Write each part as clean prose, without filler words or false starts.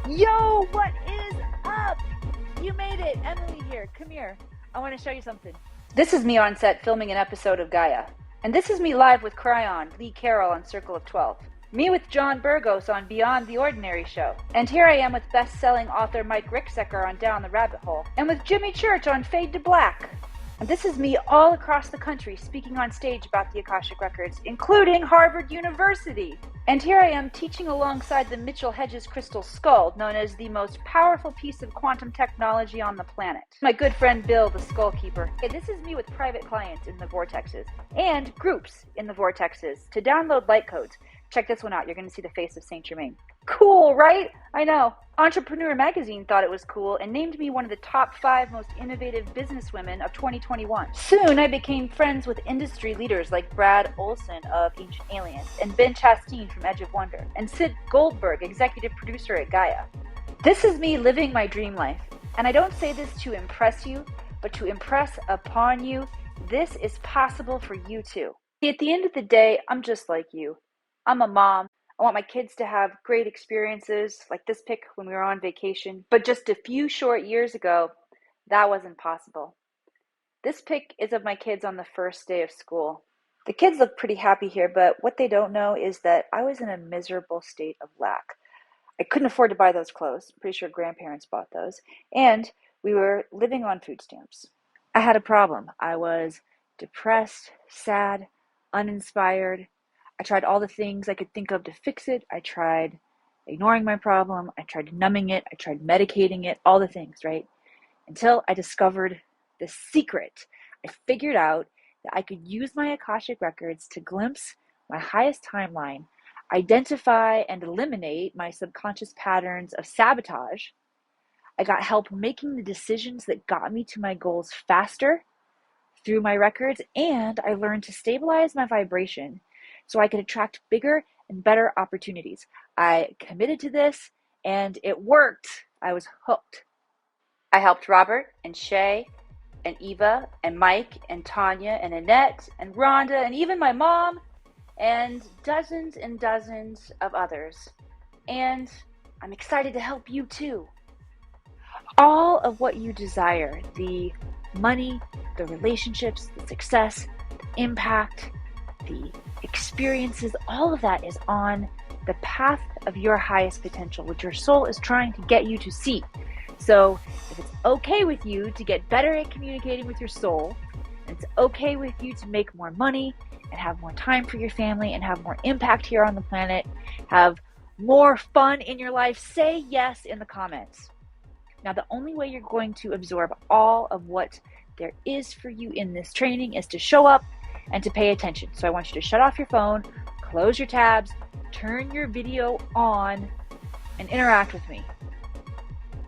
Yo, what is up? You made it. Emily here. Come here. I want to show you something. This is me on set filming an episode of Gaia. And this is me live with Cryon, Lee Carroll on Circle of 12. Me with John Burgos on Beyond the Ordinary Show. And here I am with best-selling author Mike Ricksecker on Down the Rabbit Hole. And with Jimmy Church on Fade to Black. And this is me all across the country speaking on stage about the Akashic Records, including Harvard University. And here I am teaching alongside the Mitchell Hedges crystal skull, known as the most powerful piece of quantum technology on the planet. My good friend Bill, the Skull Keeper. Okay, this is me with private clients in the vortexes and groups in the vortexes to download light codes. Check this one out. You're going to see the face of Saint Germain. Cool, right? I know. Entrepreneur Magazine thought it was cool and named me one of the top 5 most innovative businesswomen of 2021. Soon, I became friends with industry leaders like Brad Olson of Ancient Aliens and Ben Chastain from Edge of Wonder and Sid Goldberg, executive producer at Gaia. This is me living my dream life. And I don't say this to impress you, but to impress upon you, this is possible for you too. At the end of the day, I'm just like you. I'm a mom. I want my kids to have great experiences like this pic when we were on vacation. But just a few short years ago, that wasn't possible. This pic is of my kids on the first day of school. The kids look pretty happy here, but what they don't know is that I was in a miserable state of lack. I couldn't afford to buy those clothes. Pretty sure grandparents bought those. And we were living on food stamps. I had a problem. I was depressed, sad, uninspired. I tried all the things I could think of to fix it. I tried ignoring my problem. I tried numbing it. I tried medicating it, all the things, right? Until I discovered the secret. I figured out that I could use my Akashic Records to glimpse my highest timeline, identify and eliminate my subconscious patterns of sabotage. I got help making the decisions that got me to my goals faster through my records, and I learned to stabilize my vibration so I could attract bigger and better opportunities. I committed to this, and it worked. I was hooked. I helped Robert and Shay and Eva and Mike and Tanya and Annette and Rhonda and even my mom and dozens of others. And I'm excited to help you too. All of what you desire, the money, the relationships, the success, the impact, the experiences, all of that is on the path of your highest potential, which your soul is trying to get you to see. So if it's okay with you to get better at communicating with your soul, and it's okay with you to make more money and have more time for your family and have more impact here on the planet, have more fun in your life, say yes in the comments. Now, the only way you're going to absorb all of what there is for you in this training is to show up and to pay attention. So I want you to shut off your phone, close your tabs, turn your video on, and interact with me.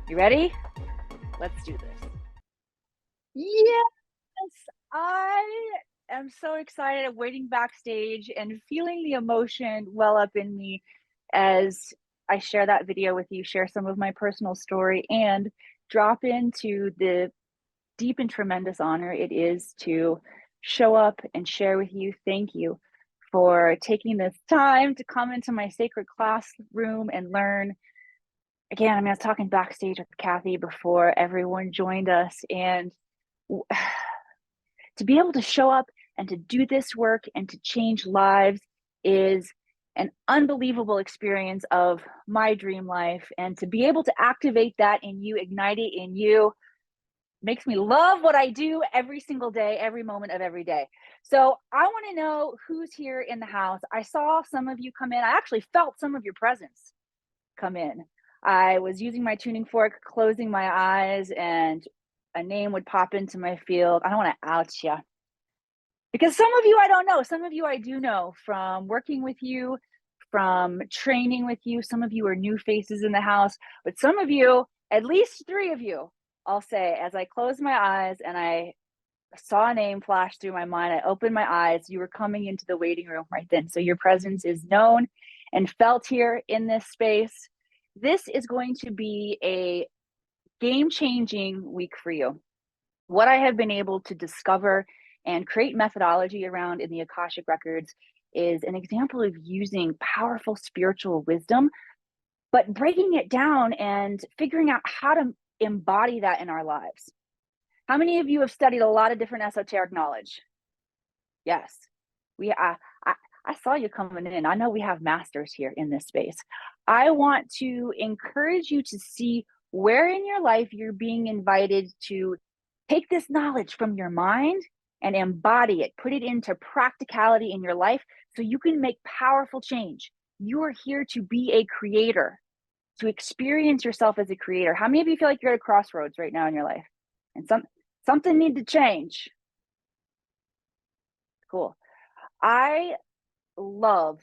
You ready? Let's do this. Yes, I am so excited. I'm waiting backstage and feeling the emotion well up in me as I share that video with you, share some of my personal story, and drop into the deep and tremendous honor it is to show up and share with you. Thank you for taking this time to come into my sacred classroom and learn. Again, I was talking backstage with Kathy before everyone joined us, and to be able to show up and to do this work and to change lives is an unbelievable experience of my dream life. And to be able to activate that in you, ignite it in you, makes me love what I do every single day, every moment of every day. So I want to know who's here in the house. I saw some of you come in. I actually felt some of your presence come in. I was using my tuning fork, closing my eyes, and a name would pop into my field. I don't want to out you, because some of you I don't know. Some of you I do know from working with you, from training with you. Some of you are new faces in the house, but some of you, at least 3 of you, I'll say, as I closed my eyes and I saw a name flash through my mind, I opened my eyes, you were coming into the waiting room right then. So your presence is known and felt here in this space. This is going to be a game-changing week for you. What I have been able to discover and create methodology around in the Akashic Records is an example of using powerful spiritual wisdom, but breaking it down and figuring out how to embody that in our lives. How many of you have studied a lot of different esoteric knowledge? Yes. I saw you coming in. I know we have masters here in this space. I want to encourage you to see where in your life you're being invited to take this knowledge from your mind and embody it, put it into practicality in your life so you can make powerful change. You are here to be a creator, to experience yourself as a creator. How many of you feel like you're at a crossroads right now in your life and something need to change? Cool. I love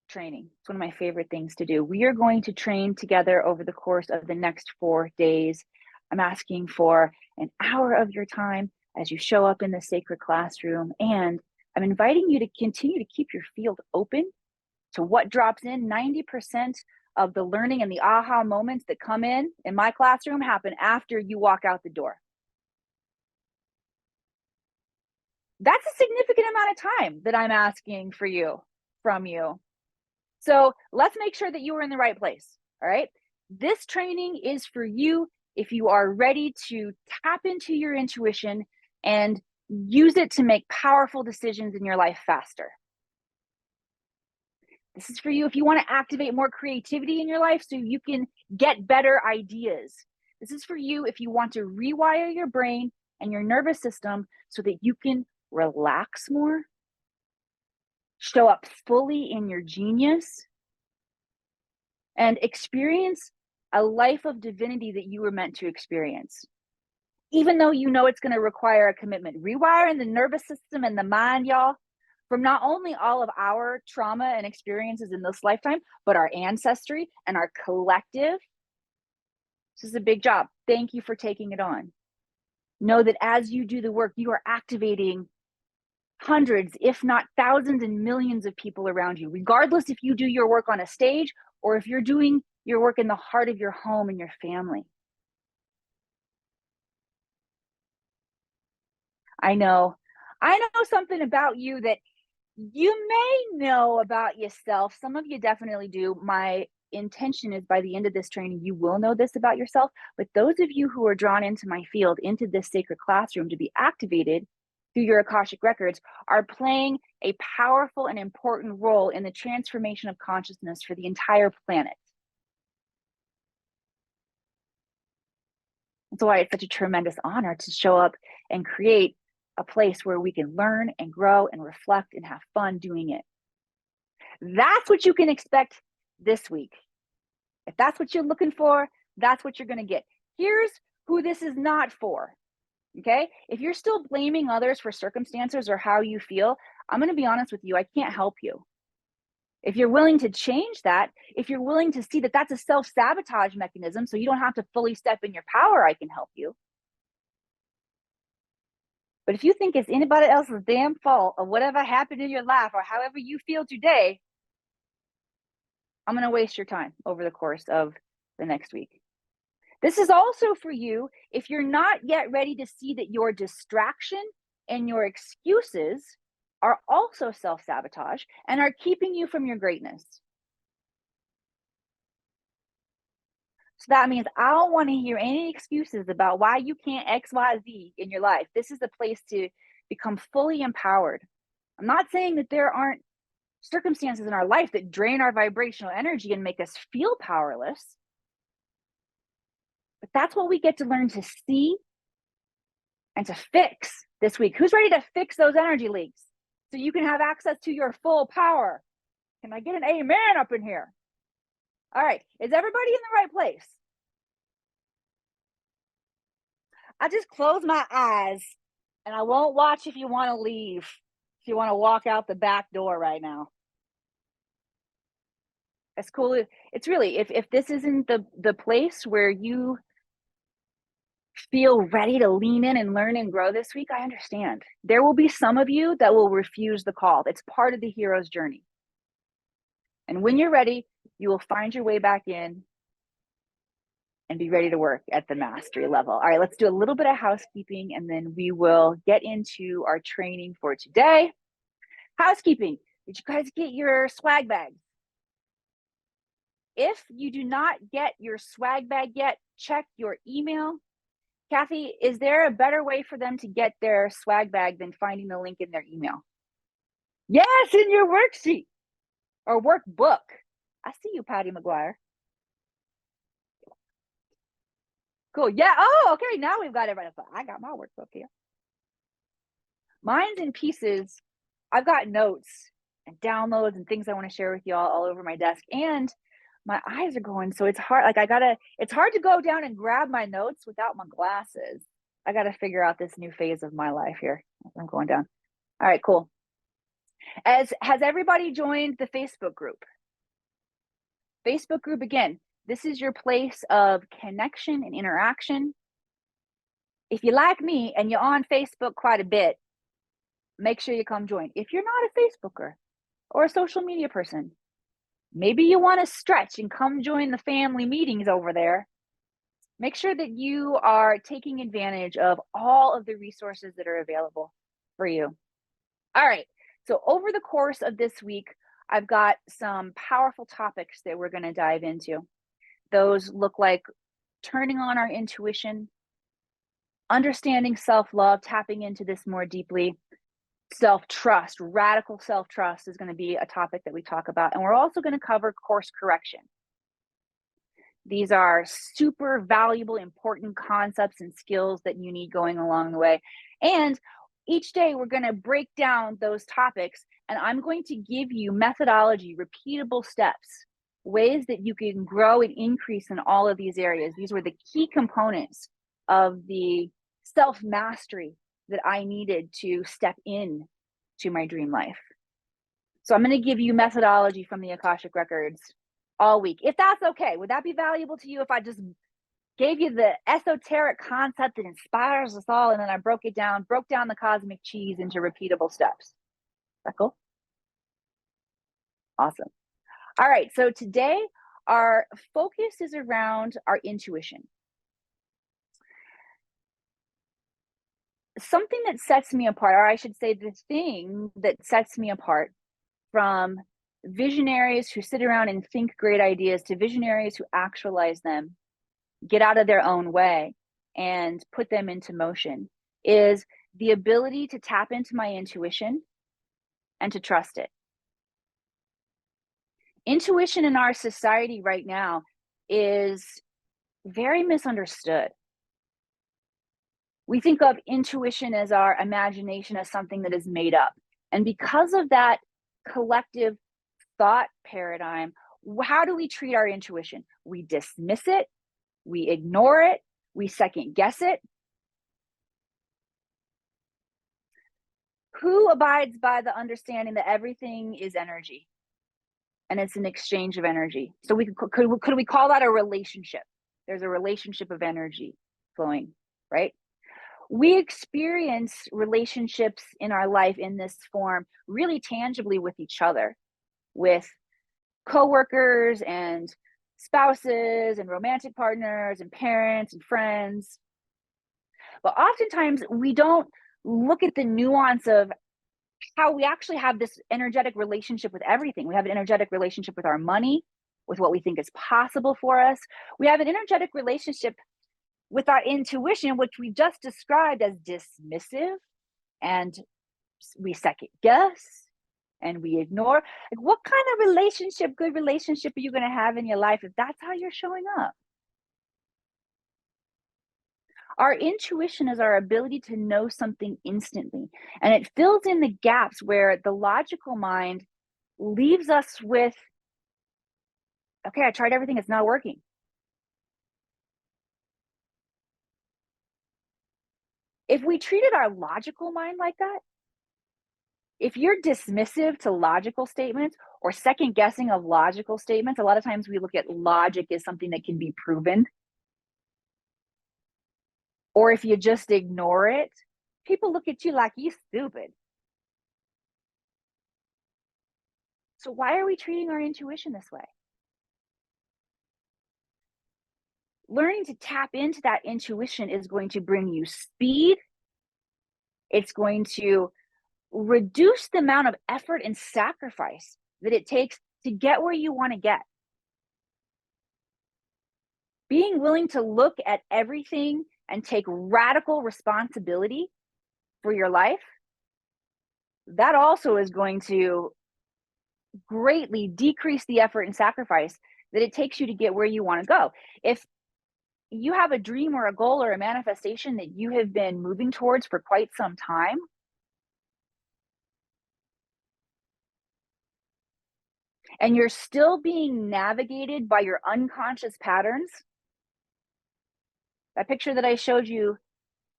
training. It's one of my favorite things to do. We are going to train together over the course of the next 4 days. I'm asking for an hour of your time as you show up in the sacred classroom. And I'm inviting you to continue to keep your field open to what drops in. 90% of the learning and the aha moments that come in my classroom happen after you walk out the door. That's a significant amount of time that I'm asking from you. So let's make sure that you are in the right place. All right. This training is for you if you are ready to tap into your intuition and use it to make powerful decisions in your life faster. This is for you if you want to activate more creativity in your life so you can get better ideas. This is for you if you want to rewire your brain and your nervous system so that you can relax more, show up fully in your genius, and experience a life of divinity that you were meant to experience. Even though you know it's going to require a commitment. Rewiring the nervous system and the mind, y'all, from not only all of our trauma and experiences in this lifetime, but our ancestry and our collective. This is a big job. Thank you for taking it on. Know that as you do the work, you are activating hundreds, if not thousands and millions of people around you, regardless if you do your work on a stage or if you're doing your work in the heart of your home and your family. I know something about you that you may know about yourself. Some of you definitely do. My intention is by the end of this training, you will know this about yourself. But those of you who are drawn into my field, into this sacred classroom to be activated through your Akashic Records, are playing a powerful and important role in the transformation of consciousness for the entire planet. That's why it's such a tremendous honor to show up and create a place where we can learn and grow and reflect and have fun doing it. That's what you can expect this week. If that's what you're looking for, that's what you're going to get. Here's who this is not for. Okay? If you're still blaming others for circumstances or how you feel, I'm going to be honest with you, I can't help you. If you're willing to change that, if you're willing to see that that's a self-sabotage mechanism so you don't have to fully step in your power, I can help you. But if you think it's anybody else's damn fault of whatever happened in your life or however you feel today, I'm going to waste your time over the course of the next week. This is also for you if you're not yet ready to see that your distraction and your excuses are also self-sabotage and are keeping you from your greatness. So that means I don't want to hear any excuses about why you can't X, Y, Z in your life. This is a place to become fully empowered. I'm not saying that there aren't circumstances in our life that drain our vibrational energy and make us feel powerless. But that's what we get to learn to see and to fix this week. Who's ready to fix those energy leaks so you can have access to your full power? Can I get an amen up in here? All right. Is everybody in the right place? I just close my eyes and I won't watch if you want to leave, if you want to walk out the back door right now. It's cool. It's really, if this isn't the place where you feel ready to lean in and learn and grow this week, I understand. There will be some of you that will refuse the call. It's part of the hero's journey. And when you're ready, you will find your way back in and be ready to work at the mastery level. All right, let's do a little bit of housekeeping and then we will get into our training for today. Housekeeping. Did you guys get your swag bags? If you do not get your swag bag yet, check your email. Kathy, is there a better way for them to get their swag bag than finding the link in their email? Yes, in your worksheet or workbook. I see you, Patty McGuire. Cool. Yeah. Oh, okay. Now we've got everybody. I got my workbook here. Mine's in pieces. I've got notes and downloads and things I want to share with y'all all over my desk. And my eyes are going, so it's hard. Like it's hard to go down and grab my notes without my glasses. I got to figure out this new phase of my life here. I'm going down. All right, cool. Has everybody joined the Facebook group? Facebook group, again, this is your place of connection and interaction. If you like me and you're on Facebook quite a bit, make sure you come join. If you're not a Facebooker or a social media person, maybe you want to stretch and come join the family meetings over there. Make sure that you are taking advantage of all of the resources that are available for you. All right. So over the course of this week, I've got some powerful topics that we're going to dive into. Those look like turning on our intuition, understanding self-love, tapping into this more deeply, self-trust, radical self-trust is going to be a topic that we talk about. And we're also going to cover course correction. These are super valuable, important concepts and skills that you need going along the way. And each day we're going to break down those topics, and I'm going to give you methodology, repeatable steps, ways that you can grow and increase in all of these areas. These were the key components of the self-mastery that I needed to step in to my dream life. So I'm going to give you methodology from the Akashic Records all week, if that's okay. Would that be valuable to you if I just gave you the esoteric concept that inspires us all, and then I broke down the cosmic cheese into repeatable steps? Is that cool? Awesome. All right, so today our focus is around our intuition. Something that sets me apart, or I should say the thing that sets me apart from visionaries who sit around and think great ideas to visionaries who actualize them, get out of their own way and put them into motion, is the ability to tap into my intuition and to trust it. Intuition in our society right now is very misunderstood. We think of intuition as our imagination, as something that is made up. And because of that collective thought paradigm, how do we treat our intuition? We dismiss it, we ignore it, we second guess it. Who abides by the understanding that everything is energy and it's an exchange of energy? So could we call that a relationship? There's a relationship of energy flowing, right? We experience relationships in our life in this form really tangibly with each other, with coworkers and spouses and romantic partners and parents and friends. But oftentimes we don't look at the nuance of how we actually have this energetic relationship with everything. We have an energetic relationship with our money, with what we think is possible for us. We have an energetic relationship with our intuition, which we just described as dismissive, and we second guess and we ignore. Like, what kind of good relationship are you going to have in your life if that's how you're showing up? Our intuition is our ability to know something instantly, and it fills in the gaps where the logical mind leaves us with, okay, I tried everything, it's not working. If we treated our logical mind like that, if you're dismissive to logical statements or second guessing of logical statements, a lot of times we look at logic as something that can be proven. Or if you just ignore it, people look at you like you're stupid. So why are we treating our intuition this way? Learning to tap into that intuition is going to bring you speed. It's going to reduce the amount of effort and sacrifice that it takes to get where you want to get. being willing to look at everything and take radical responsibility for your life, that also is going to greatly decrease the effort and sacrifice that it takes you to get where you want to go. If you have a dream or a goal or a manifestation that you have been moving towards for quite some time, and you're still being navigated by your unconscious patterns, that picture that I showed you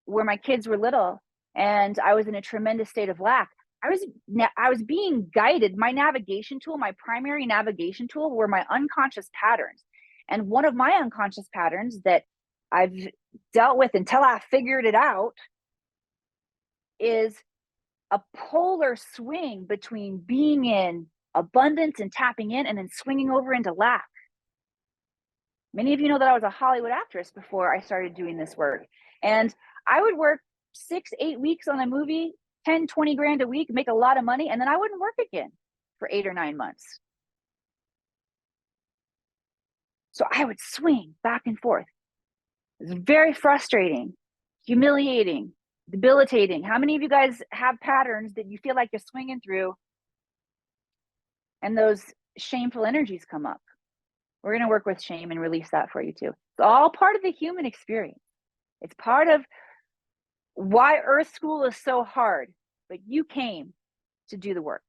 where my kids were little and I was in a tremendous state of lack, I was being guided. My navigation tool, my primary navigation tool, were my unconscious patterns. And one of my unconscious patterns that I've dealt with until I figured it out is a polar swing between being in abundance and tapping in and then swinging over into lack. Many of you know that I was a Hollywood actress before I started doing this work. And I would work 6-8 weeks on a movie, 10-20 grand a week, make a lot of money, and then I wouldn't work again for 8 or 9 months. So I would swing back and forth. It was very frustrating, humiliating, debilitating. How many of you guys have patterns that you feel like you're swinging through and those shameful energies come up? We're going to work with shame and release that for you too. It's all part of the human experience. It's part of why Earth School is so hard, but you came to do the work.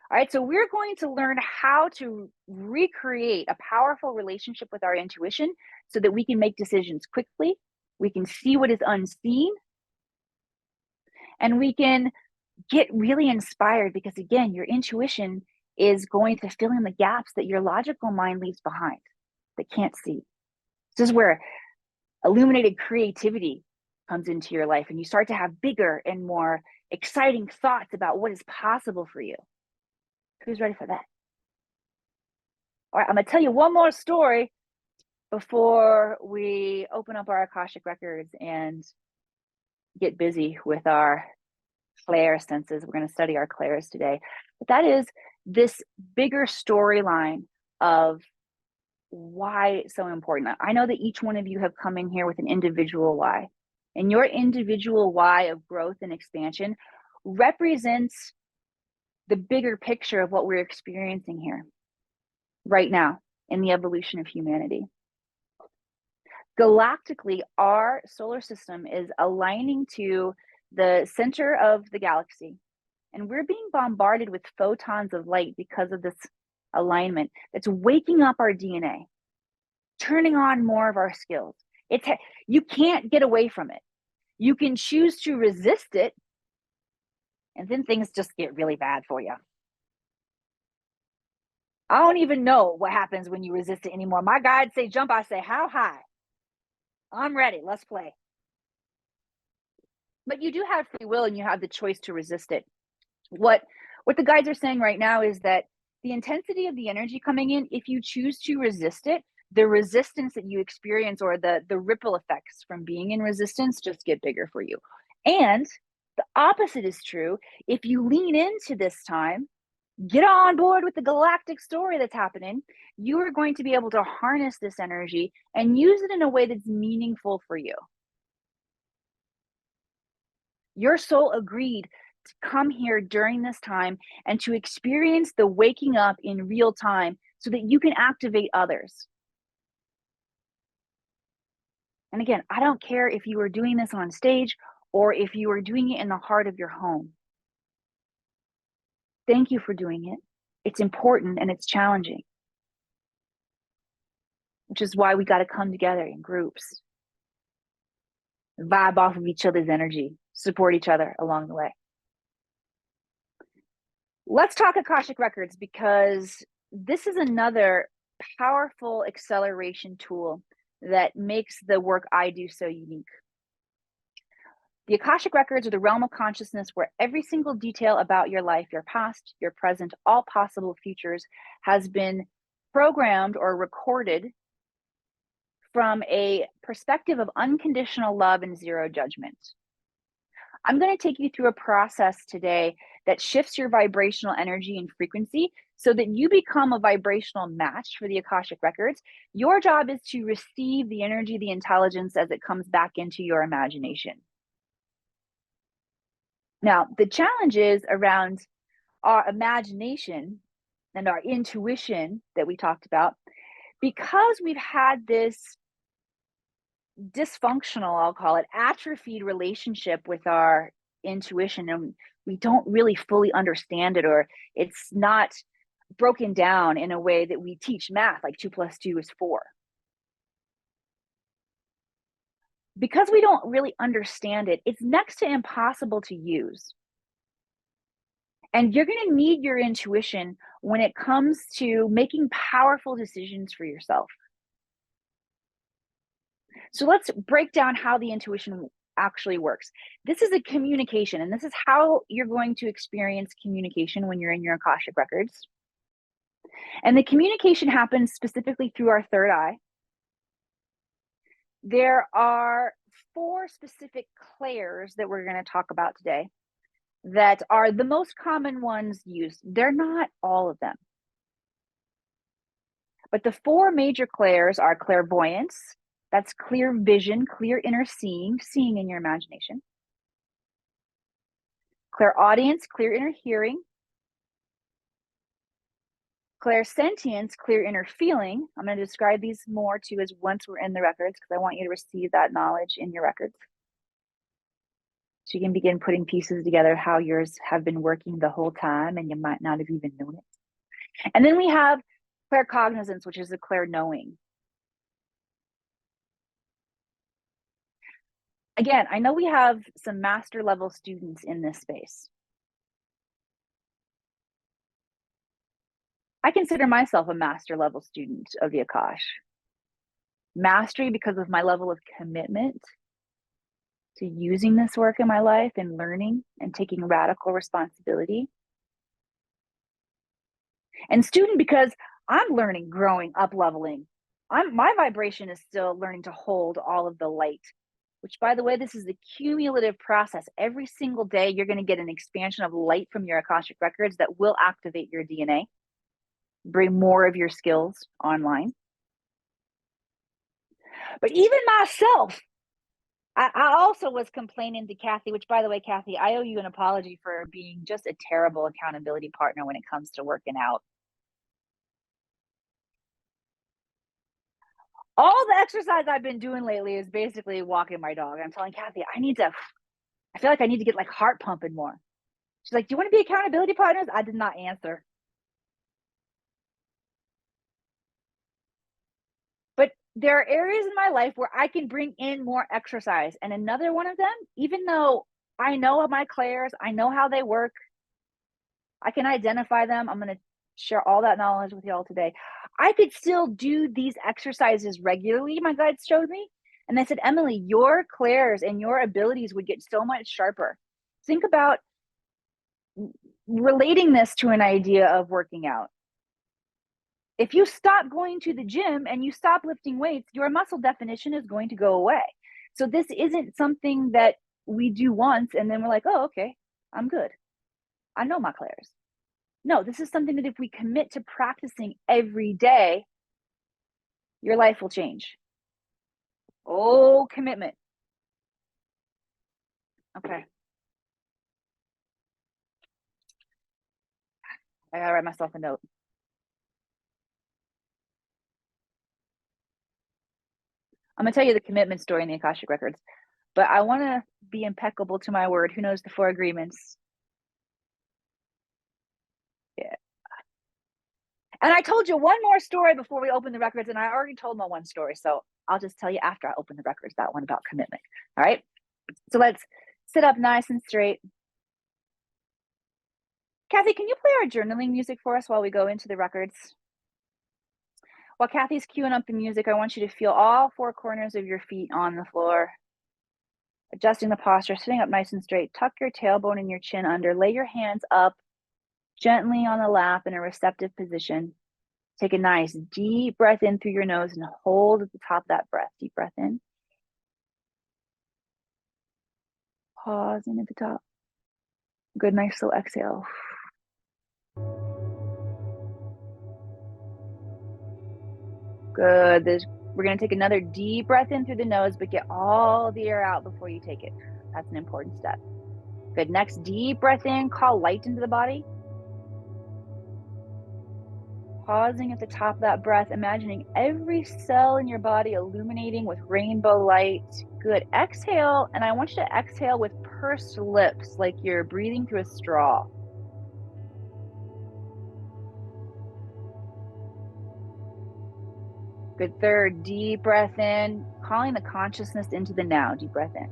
All right, so we're going to learn how to recreate a powerful relationship with our intuition so that we can make decisions quickly, we can see what is unseen, and we can get really inspired because, again, your intuition is going to fill in the gaps that your logical mind leaves behind, that can't see. This is where illuminated creativity comes into your life and you start to have bigger and more exciting thoughts about what is possible for you. Who's ready for that? All right, I'm going to tell you one more story before we open up our Akashic Records and get busy with our clair senses. We're going to study our clairs today. But that is this bigger storyline of why it's so important. I know that each one of you have come in here with an individual why. And your individual why of growth and expansion represents the bigger picture of what we're experiencing here right now in the evolution of humanity. Galactically, our solar system is aligning to the center of the galaxy, and we're being bombarded with photons of light because of this alignment that's waking up our DNA, turning on more of our skills. You can't get away from it. You can choose to resist it, and then things just get really bad for you. I don't even know what happens when you resist it anymore. My guides say jump, I say how high? I'm ready, let's play. But you do have free will and you have the choice to resist it. What the guides are saying right now is that the intensity of the energy coming in, if you choose to resist it, the resistance that you experience or the ripple effects from being in resistance just get bigger for you. And the opposite is true. If you lean into this time, get on board with the galactic story that's happening, you are going to be able to harness this energy and use it in a way that's meaningful for you. Your soul agreed to come here during this time and to experience the waking up in real time so that you can activate others. And again, I don't care if you are doing this on stage or if you are doing it in the heart of your home. Thank you for doing it. It's important and it's challenging, which is why we got to come together in groups, vibe off of each other's energy, support each other along the way. Let's talk Akashic Records because this is another powerful acceleration tool that makes the work I do so unique. The Akashic Records are the realm of consciousness where every single detail about your life, your past, your present, all possible futures has been programmed or recorded from a perspective of unconditional love and zero judgment. I'm going to take you through a process today that shifts your vibrational energy and frequency so that you become a vibrational match for the Akashic Records. Your job is to receive the energy, the intelligence as it comes back into your imagination. Now, the challenge is around our imagination and our intuition that we talked about, because we've had this dysfunctional, I'll call it, atrophied relationship with our intuition, and we don't really fully understand it, or it's not broken down in a way that we teach math, like 2 + 2 is 4. Because we don't really understand it, it's next to impossible to use. And you're going to need your intuition when it comes to making powerful decisions for yourself. So let's break down how the intuition actually works. This is a communication, and this is how you're going to experience communication when you're in your Akashic Records. And the communication happens specifically through our third eye. There are 4 specific clairs that we're going to talk about today that are the most common ones used. They're not all of them. But the 4 major clairs are clairvoyance, that's clear vision, clear inner seeing, seeing in your imagination. Clairaudience, clear inner hearing. Clairsentience, clear inner feeling. I'm going to describe these more too as once we're in the records, because I want you to receive that knowledge in your records. So you can begin putting pieces together how yours have been working the whole time and you might not have even known it. And then we have claircognizance, which is the clear knowing. Again, I know we have some master level students in this space. I consider myself a master level student of the Akash. Mastery because of my level of commitment to using this work in my life and learning and taking radical responsibility. And student because I'm learning, growing, up leveling. My vibration is still learning to hold all of the light, which, by the way, this is a cumulative process. Every single day, you're going to get an expansion of light from your Akashic Records that will activate your DNA, bring more of your skills online. But even myself, I also was complaining to Kathy, which, by the way, Kathy, I owe you an apology for being just a terrible accountability partner when it comes to working out. All the exercise I've been doing lately is basically walking my dog. I'm telling Kathy, I feel like I need to get like heart pumping more. She's like, do you want to be accountability partners? I did not answer. But there are areas in my life where I can bring in more exercise. And another one of them, even though I know my clairs, I know how they work, I can identify them. I'm going to share all that knowledge with y'all today. I could still do these exercises regularly, my guides showed me. And they said, Emily, your clairs and your abilities would get so much sharper. Think about relating this to an idea of working out. If you stop going to the gym and you stop lifting weights, your muscle definition is going to go away. So this isn't something that we do once and then we're like, oh, okay, I'm good. I know my clairs. No, this is something that if we commit to practicing every day, your life will change. Oh, commitment. Okay. I gotta write myself a note. I'm gonna tell you the commitment story in the Akashic Records, but I want to be impeccable to my word. Who knows the 4 agreements? Yeah. And I told you one more story before we open the records, and I already told my one story, so I'll just tell you after I open the records that one about commitment. All right. So let's sit up nice and straight. Kathy, can you play our journaling music for us while we go into the records? While Kathy's queuing up the music, I want you to feel all 4 corners of your feet on the floor. Adjusting the posture, sitting up nice and straight. Tuck your tailbone and your chin under. Lay your hands up gently on the lap in a receptive position. Take a nice deep breath in through your nose and hold at the top of that breath. Deep breath in. Pausing at the top. Good, nice slow exhale. Good. We're going to take another deep breath in through the nose, but get all the air out before you take it. That's an important step. Good. Next, deep breath in, call light into the body. Pausing at the top of that breath, imagining every cell in your body illuminating with rainbow light. Good. Exhale, and I want you to exhale with pursed lips, like you're breathing through a straw. Good. Third, deep breath in, calling the consciousness into the now. Deep breath in.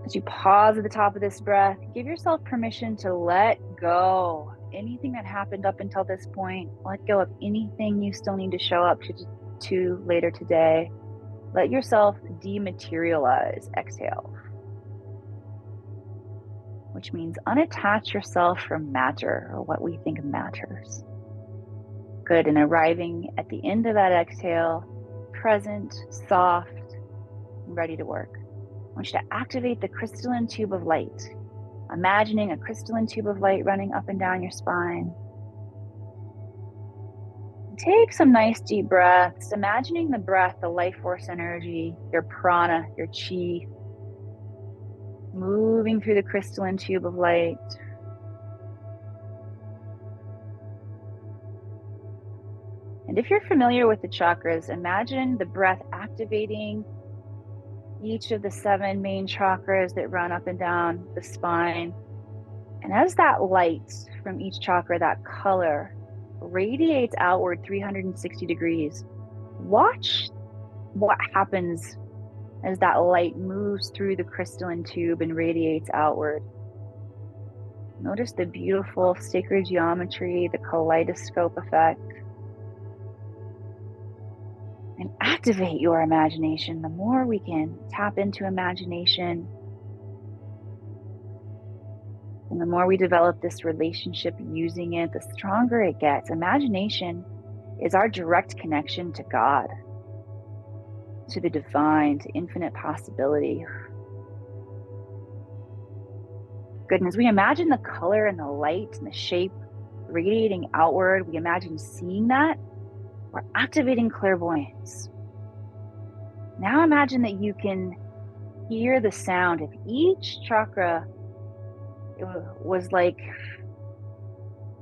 As you pause at the top of this breath, give yourself permission to let go. Anything that happened up until this point, let go of anything you still need to show up to later today. Let yourself dematerialize. Exhale. Which means unattach yourself from matter or what we think matters. Good. And arriving at the end of that exhale, present, soft, and ready to work. I want you to activate the crystalline tube of light. Imagining a crystalline tube of light running up and down your spine. Take some nice deep breaths, imagining the breath, the life force energy, your prana, your chi, moving through the crystalline tube of light. And if you're familiar with the chakras, imagine the breath activating each of the 7 main chakras that run up and down the spine. And as that light from each chakra, that color, radiates outward 360 degrees, watch what happens as that light moves through the crystalline tube and radiates outward. Notice the beautiful sacred geometry, the kaleidoscope effect. And activate your imagination. The more we can tap into imagination, and the more we develop this relationship using it, the stronger it gets. Imagination is our direct connection to God, to the divine, to infinite possibility. Goodness, we imagine the color and the light and the shape radiating outward. We imagine seeing that. We're activating clairvoyance. Now imagine that you can hear the sound. If each chakra was like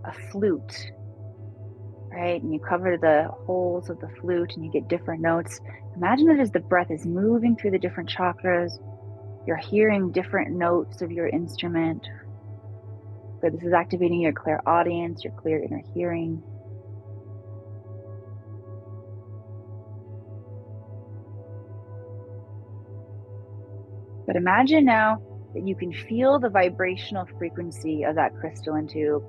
a flute, right? And you cover the holes of the flute and you get different notes. Imagine that as the breath is moving through the different chakras, you're hearing different notes of your instrument. So this is activating your clairaudience, your clear inner hearing. But imagine now that you can feel the vibrational frequency of that crystalline tube.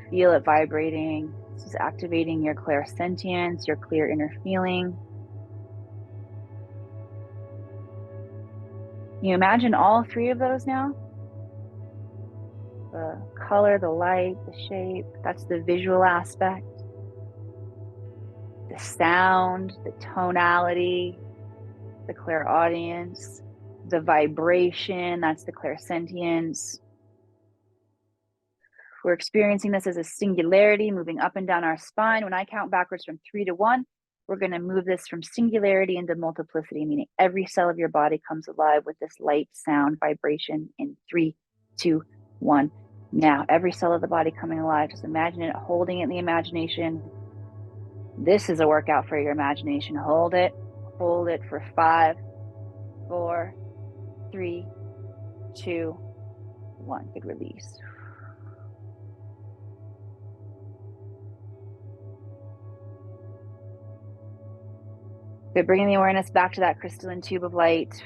Feel it vibrating. This is activating your clairsentience, your clear inner feeling. You imagine all 3 of those now? The color, the light, the shape, that's the visual aspect. The sound, the tonality, the clairaudience, the vibration, that's the clairsentience. We're experiencing this as a singularity moving up and down our spine. When I count backwards from 3 to 1, we're going to move this from singularity into multiplicity, meaning every cell of your body comes alive with this light, sound, vibration in 3, 2, 1. Now, every cell of the body coming alive, just imagine it, holding it in the imagination. This is a workout for your imagination. Hold it for 5, 4, 3, 2, 1. Good release. Good, bringing the awareness back to that crystalline tube of light.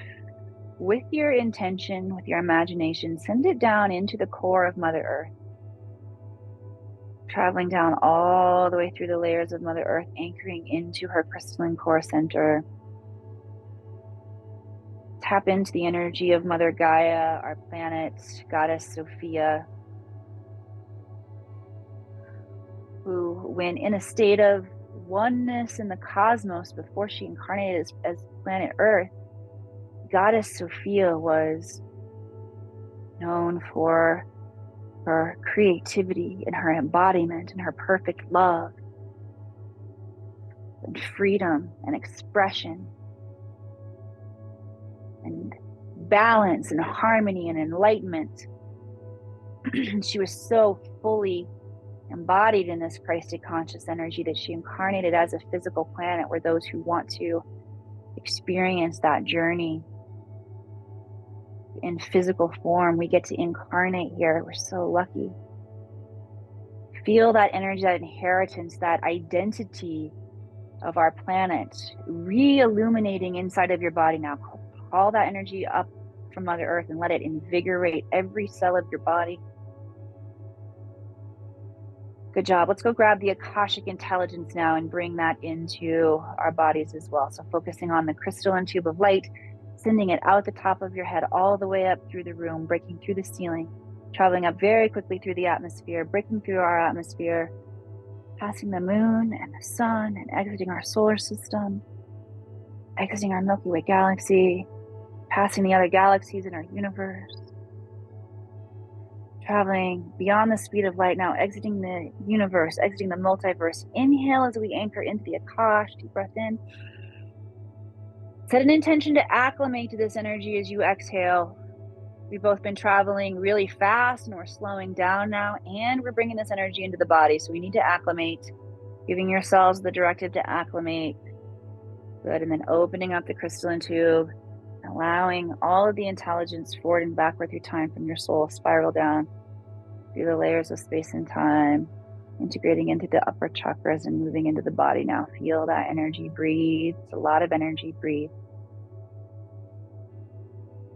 With your intention, with your imagination, send it down into the core of Mother Earth. Traveling down all the way through the layers of Mother Earth, anchoring into her crystalline core center. Tap into the energy of Mother Gaia, our planet, Goddess Sophia, who, when in a state of oneness in the cosmos before she incarnated as planet Earth, Goddess Sophia was known for her creativity and her embodiment and her perfect love and freedom and expression and balance and harmony and enlightenment. She was so fully embodied in this Christed conscious energy that she incarnated as a physical planet, where those who want to experience that journey in physical form, we get to incarnate here. We're so lucky. Feel that energy, that inheritance, that identity of our planet re-illuminating inside of your body now. Call that energy up from Mother Earth and let it invigorate every cell of your body. Good job. Let's go grab the Akashic intelligence now and bring that into our bodies as well. So focusing on the crystalline tube of light, sending it out the top of your head, all the way up through the room, breaking through the ceiling, traveling up very quickly through the atmosphere, breaking through our atmosphere, passing the moon and the sun, and exiting our solar system, exiting our Milky Way galaxy, passing the other galaxies in our universe, traveling beyond the speed of light, now exiting the universe, exiting the multiverse. Inhale as we anchor into the Akash. Deep breath in. Set an intention to acclimate to this energy as you exhale. We've both been traveling really fast and we're slowing down now, and we're bringing this energy into the body. So we need to acclimate, giving yourselves the directive to acclimate. Good. And then opening up the crystalline tube, allowing all of the intelligence forward and backward through time from your soul spiral down through the layers of space and time, integrating into the upper chakras and moving into the body now. Feel that energy. Breathe. It's a lot of energy. Breathe.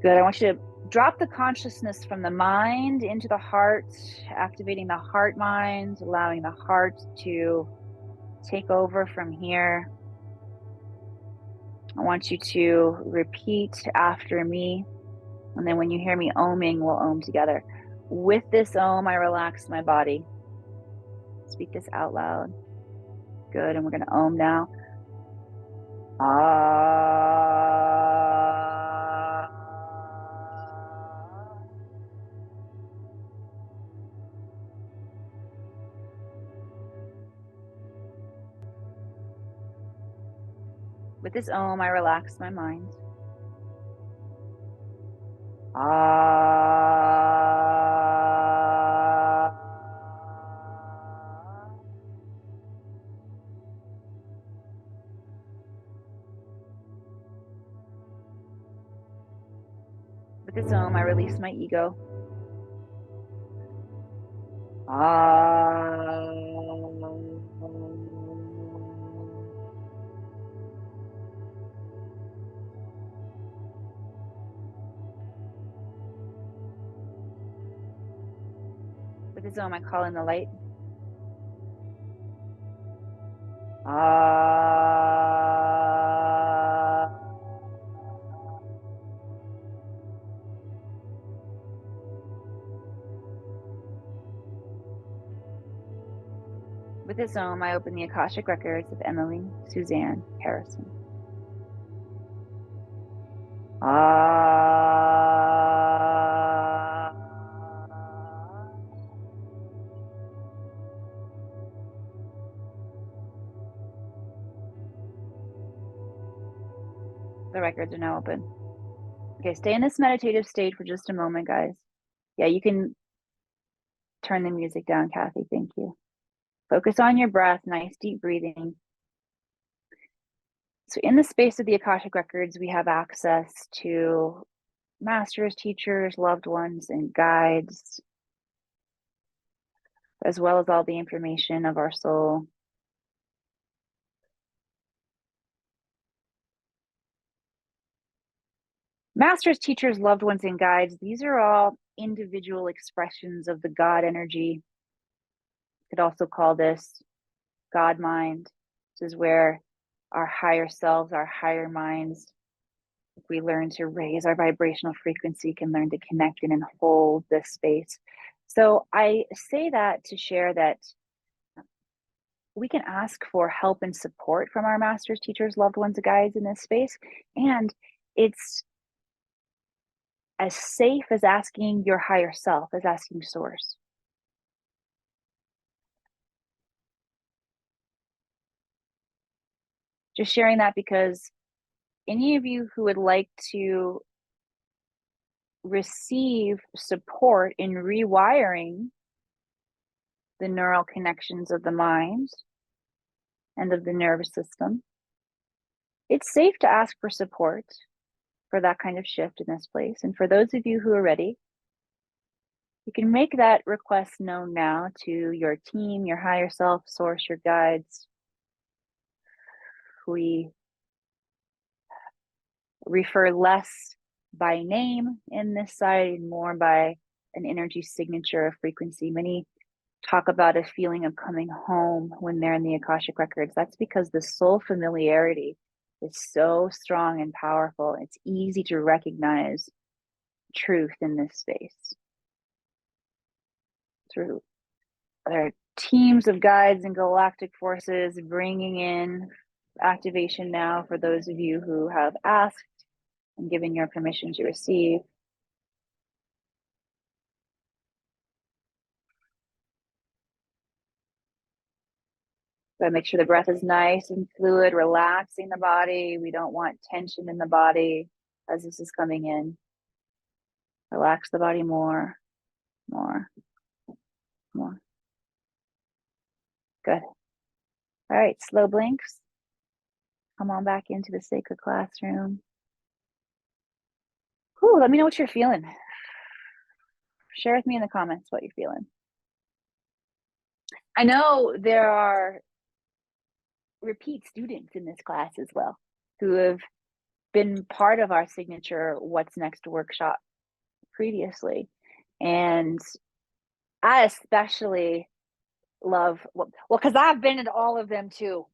Good. I want you to drop the consciousness from the mind into the heart, activating the heart mind, allowing the heart to take over from here. I want you to repeat after me, and then when you hear me oming, we'll om together. With this om, I relax my body. Speak this out loud. Good, and we're going to om now. With this om, I relax my mind. With this om, I release my ego. With this om, I call in the light. With this om, I open the Akashic Records of Emily Suzanne Harrison. The records are now open. Okay, stay in this meditative state for just a moment, guys. Yeah, you can turn the music down, Kathy. Thank you. Focus on your breath, nice deep breathing. So in the space of the Akashic Records, we have access to masters, teachers, loved ones, and guides, as well as all the information of our soul. Masters, teachers, loved ones, and guides, these are all individual expressions of the God energy. You could also call this God mind. This is where our higher selves, our higher minds, if we learn to raise our vibrational frequency, can learn to connect in and hold this space. So I say that to share that we can ask for help and support from our masters, teachers, loved ones, and guides in this space. And it's as safe as asking your higher self, as asking source. Just sharing that because any of you who would like to receive support in rewiring the neural connections of the mind and of the nervous system, it's safe to ask for support for that kind of shift in this place. And for those of you who are ready, you can make that request known now to your team, your higher self, source, your guides. We refer less by name in this side and more by an energy signature of frequency. Many talk about a feeling of coming home when they're in the Akashic Records. That's because the soul familiarity is so strong and powerful. It's easy to recognize truth in this space. Through other teams of guides and galactic forces bringing in activation now for those of you who have asked and given your permission to receive. So make sure the breath is nice and fluid, relaxing the body. We don't want tension in the body as this is coming in. Relax the body more. Good. All right, slow blinks. Come on back into the sacred classroom. Ooh, let me know what you're feeling. Share with me in the comments what you're feeling. I know there are repeat students in this class as well who have been part of our signature What's Next workshop previously. And I especially love, well, because I've been in all of them too.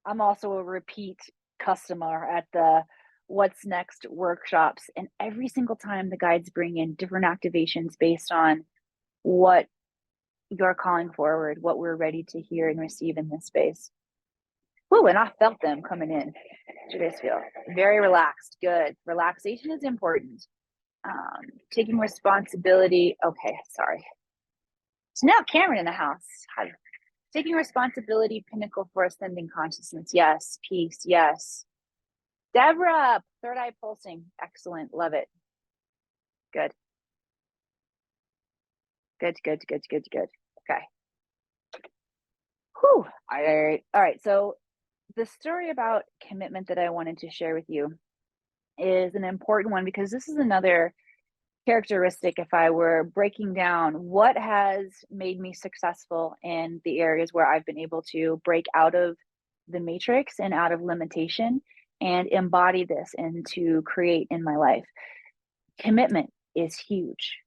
I'm also a repeat customer at the What's Next workshops. And every single time the guides bring in different activations based on what you're calling forward, what we're ready to hear and receive in this space. Ooh, and I felt them coming in. How do you guys feel? Very relaxed. Good. Relaxation is important. Taking responsibility. Okay, sorry. So now Cameron in the house. Hi. Taking responsibility, pinnacle for ascending consciousness. Yes. Peace. Yes. Deborah, third eye pulsing. Excellent. Love it. Good. Good. Okay. Whew. All right. So the story about commitment that I wanted to share with you is an important one because this is another characteristic. If I were breaking down what has made me successful in the areas where I've been able to break out of the matrix and out of limitation and embody this and to create in my life, commitment is huge.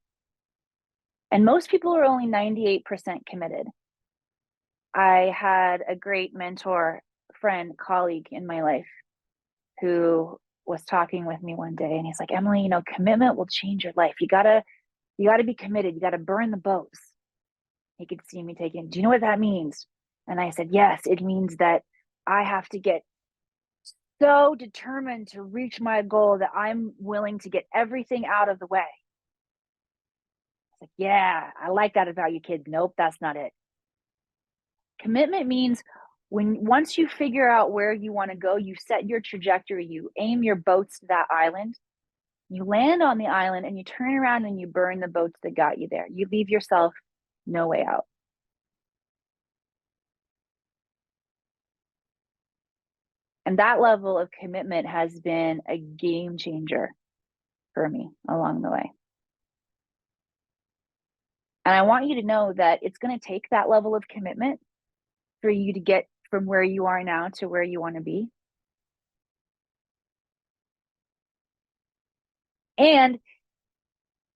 And most people are only 98% committed. I had a great mentor, friend, colleague in my life who was talking with me one day and he's like, Emily, commitment will change your life. You gotta be committed. You gotta burn the boats. He could see me taking, do you know what that means? And I said, yes, it means that I have to get so determined to reach my goal that I'm willing to get everything out of the way. I was like, yeah, I like that about you kids. Nope, that's not it. Commitment means once you figure out where you want to go, you set your trajectory, you aim your boats to that island, you land on the island and you turn around and you burn the boats that got you there. You leave yourself no way out. And that level of commitment has been a game changer for me along the way. And I want you to know that it's going to take that level of commitment for you to get from where you are now to where you want to be. And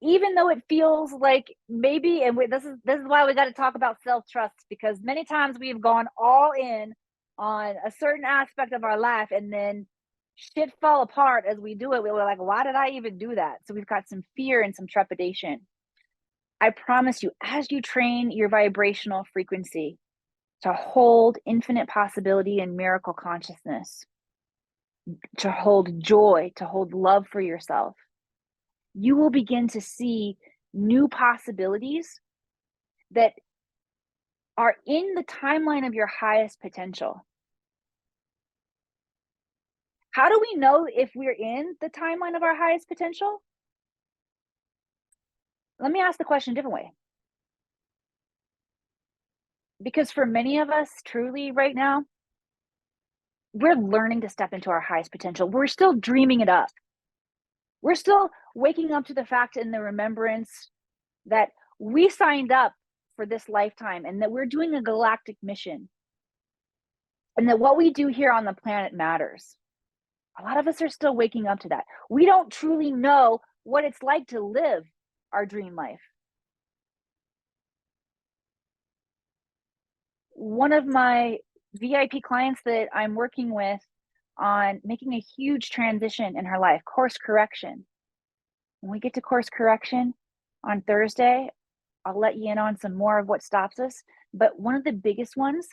even though it feels like maybe, and this is why we got to talk about self-trust, because many times we've gone all in on a certain aspect of our life and then shit fall apart as we do it. We were like, why did I even do that? So we've got some fear and some trepidation. I promise you, as you train your vibrational frequency to hold infinite possibility and miracle consciousness, to hold joy, to hold love for yourself, you will begin to see new possibilities that are in the timeline of your highest potential. How do we know if we're in the timeline of our highest potential? Let me ask the question a different way. Because for many of us, truly right now, we're learning to step into our highest potential. We're still dreaming it up. We're still waking up to the fact and the remembrance that we signed up for this lifetime and that we're doing a galactic mission and that what we do here on the planet matters. A lot of us are still waking up to that. We don't truly know what it's like to live our dream life. One of my VIP clients that I'm working with on making a huge transition in her life, course correction. When we get to course correction on Thursday, I'll let you in on some more of what stops us. But one of the biggest ones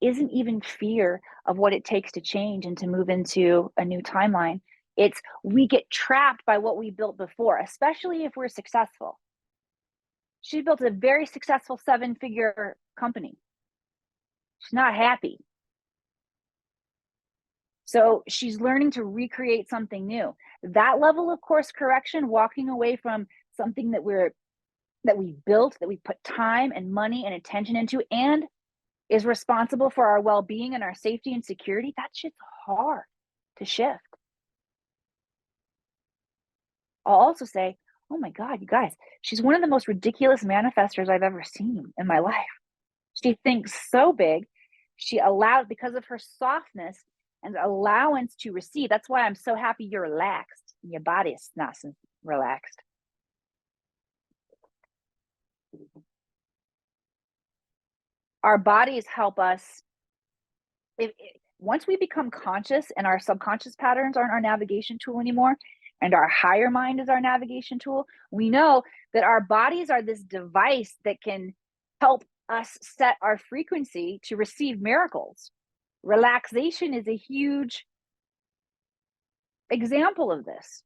isn't even fear of what it takes to change and to move into a new timeline. It's we get trapped by what we built before, especially if we're successful. She built a very successful 7-figure company. She's not happy. So she's learning to recreate something new. That level of course correction, walking away from something that we built, that we put time and money and attention into, and is responsible for our well-being and our safety and security, that shit's hard to shift. I'll also say, oh my God, you guys, she's one of the most ridiculous manifestors I've ever seen in my life. She thinks so big. She allowed, because of her softness and allowance to receive. That's why I'm so happy you're relaxed. Your body is nice and relaxed. Our bodies help us. Once we become conscious and our subconscious patterns aren't our navigation tool anymore, and our higher mind is our navigation tool, we know that our bodies are this device that can help us set our frequency to receive miracles. Relaxation is a huge example of this.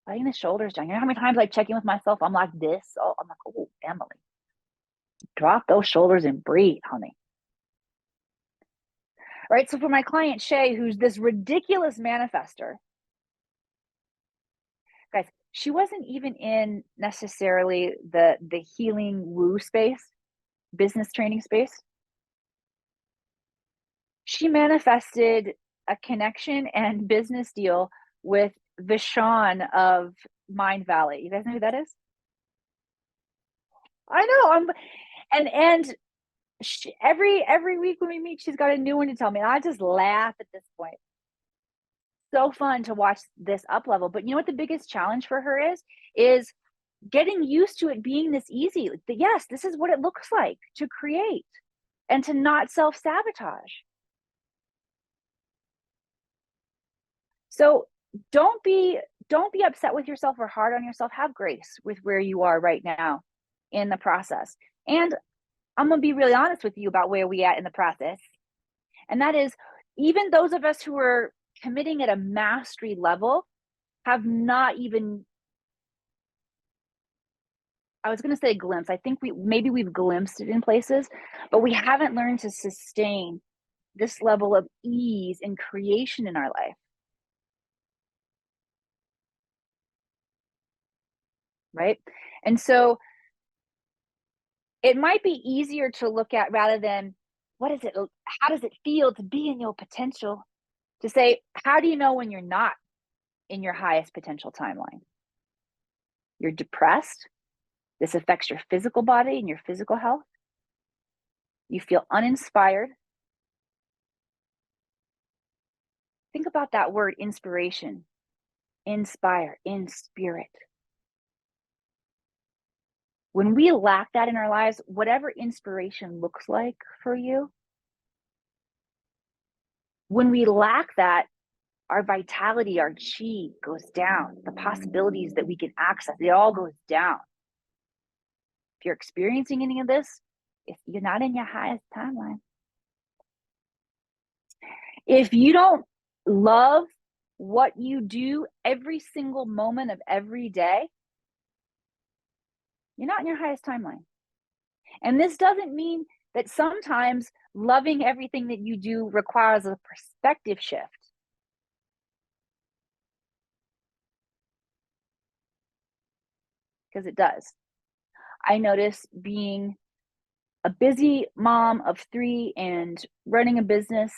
Letting the shoulders down. You know how many times I check in with myself? I'm like this. Oh, I'm like, oh, Emily, drop those shoulders and breathe, honey. Right. So for my client Shay, who's this ridiculous manifester, guys, she wasn't even in necessarily the healing woo space, business training space. She manifested a connection and business deal with Vishon of Mind Valley. You guys know who that is? I know. And every week when we meet, she's got a new one to tell me. And I just laugh at this point. So fun to watch this up level. But you know what the biggest challenge for her is getting used to it being this easy. Yes, this is what it looks like to create and to not self-sabotage. So don't be upset with yourself or hard on yourself. Have grace with where you are right now in the process. And I'm going to be really honest with you about where we at in the process. And that is, even those of us who are committing at a mastery level have not even, I was going to say glimpse. I think we've glimpsed it in places, but we haven't learned to sustain this level of ease and creation in our life. Right? And so it might be easier to look at, rather than how does it feel to be in your potential, to say, how do you know when you're not in your highest potential timeline? You're depressed. This affects your physical body and your physical health. You feel uninspired. Think about that word, inspiration. Inspire, in spirit. When we lack that in our lives, whatever inspiration looks like for you, when we lack that, our vitality, our chi goes down. The possibilities that we can access, it all goes down. If you're experiencing any of this, if you're not in your highest timeline, if you don't love what you do every single moment of every day, you're not in your highest timeline. And this doesn't mean that sometimes loving everything that you do requires a perspective shift. Because it does. I notice being a busy mom of 3 and running a business,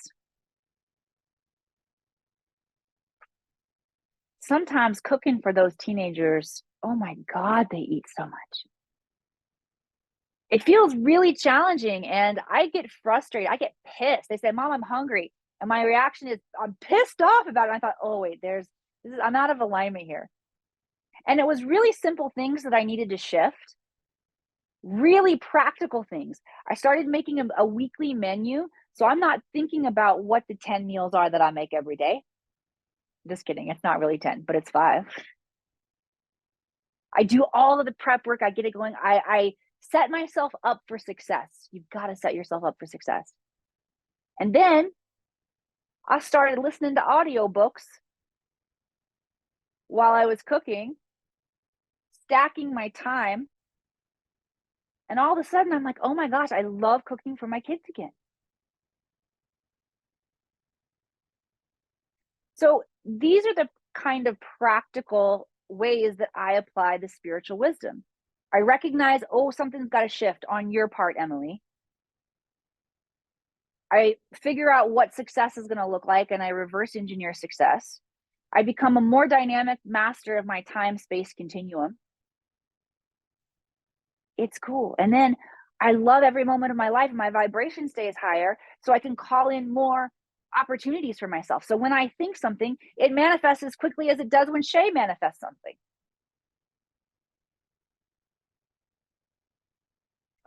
sometimes cooking for those teenagers, oh my God, they eat so much. It feels really challenging and I get frustrated. I get pissed. They say, "Mom, I'm hungry." And my reaction is, I'm pissed off about it. And I thought, oh, wait, I'm out of alignment here. And it was really simple things that I needed to shift, really practical things. I started making a weekly menu. So I'm not thinking about what the 10 meals are that I make every day. Just kidding. It's not really 10, but it's 5. I do all of the prep work. I get it going. I set myself up for success. You've got to set yourself up for success. And then I started listening to audiobooks while I was cooking, stacking my time. And all of a sudden, I'm like, oh my gosh, I love cooking for my kids again. So these are the kind of practical ways that I apply the spiritual wisdom. I recognize, oh, something's got to shift on your part, Emily. I figure out what success is going to look like and I reverse engineer success. I become a more dynamic master of my time space continuum. It's cool. And then I love every moment of my life. My vibration stays higher so I can call in more opportunities for myself. So when I think something, it manifests as quickly as it does when Shay manifests something.